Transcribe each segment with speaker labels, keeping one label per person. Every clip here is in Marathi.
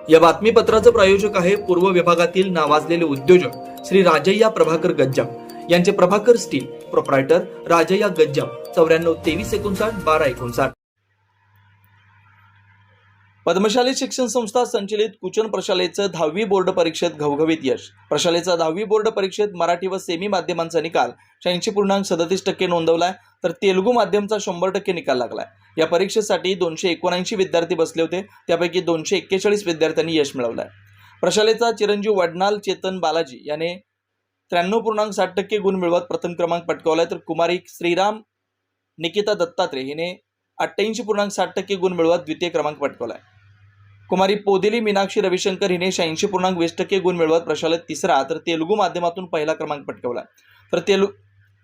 Speaker 1: या बातमीपत्राचं प्रायोजक आहे पूर्व विभागातील नावाजलेले उद्योजक श्री राजय्या प्रभाकर गज्जाम यांचे प्रभाकर स्टील, प्रोप्रायटर राजय्या गज्जाम, 94 53 59 12 59. पद्मशाली शिक्षण संस्था संचलित कुचन प्रशालेचं 10वी बोर्ड परीक्षेत घवघवीत यश. प्रशालेचा 10वी बोर्ड परीक्षेत मराठी व सेमी माध्यमांचा निकाल 86.37% नोंदवलाय, तर तेलुगू माध्यमचा 100% निकाल लागलाय. या परीक्षेसाठी 279 विद्यार्थी बसले होते, त्यापैकी 241 विद्यार्थ्यांनी यश मिळवलंय. प्रशालेचा चिरंजीव वडनाल चेतन बालाजी याने 93.60% गुण मिळवत प्रथम क्रमांक पटकावलाय, तर कुमारी श्रीराम निकिता दत्तात्रे हिने 88.60% गुण मिळवत द्वितीय क्रमांक पटकावलाय. कुमारी पोदिली मीनाक्षी रविशंकर हिने 86.20% गुण मिळवत प्रशालेत तिसरा, तर तेलुगू माध्यमातून पहिला क्रमांक पटकावला.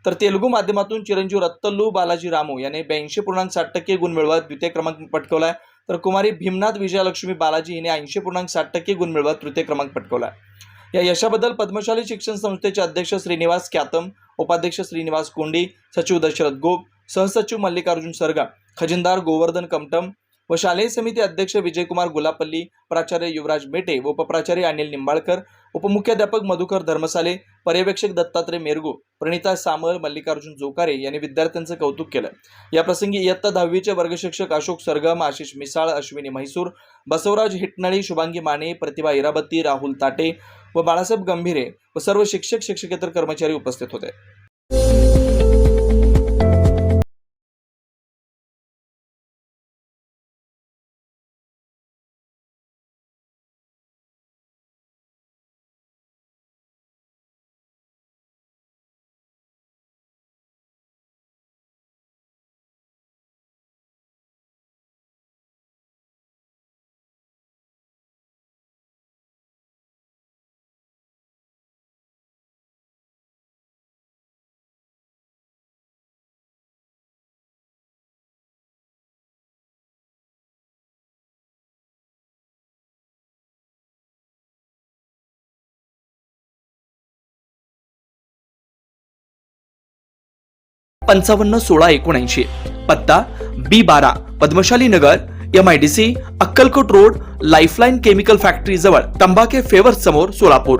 Speaker 1: तर तेलुगू माध्यमातून चिरंजीव रत्तल्लू बालाजी रामू याने 82.60% गुण मिळवत द्वितीय क्रमांक पटकावलाय, तर कुमारी भीमनाथ विजयलक्ष्मी बालाजी हिने 80.60% गुण मिळवत तृतीय क्रमांक पटकावला. या यशाबद्दल पद्मशाली शिक्षण संस्थेचे अध्यक्ष श्रीनिवास क्यातम, उपाध्यक्ष श्रीनिवास कोंडी, सचिव दशरथ गोप, सहसचिव मल्लिकार्जुन सरगा, खजिनदार गोवर्धन कमटम व शालेय समिती अध्यक्ष विजयकुमार गुलापल्ली, प्राचार्य युवराज मेटे व उपप्राचार्य अनिल निंबाळकर, उपमुख्याध्यापक मधुकर धर्मसाले, पर्यवेक्षक दत्तात्रय मेरगू, प्रणिता सामल, मल्लिकार्जुन जोकारे यांनी विद्यार्थ्यांचं कौतुक केलं. या प्रसंगी इयत्ता 10वीचे वर्गशिक्षक अशोक सरगम, आशिष मिसाळ, अश्विनी म्हैसूर, बसवराज हिटनळी, शुभांगी माने, प्रतिभा इराबत्ती, राहुल ताटे व बाळासाहेब गंभीरे व सर्व शिक्षक शिक्षकेतर कर्मचारी उपस्थित होते. पंचावन्न 16 79. पत्ता B12 पद्मशाली नगर, MIDC, Akkalkot road, lifeline chemical factory जवळ, तंबाखे फेवर्स समोर, सोलापूर.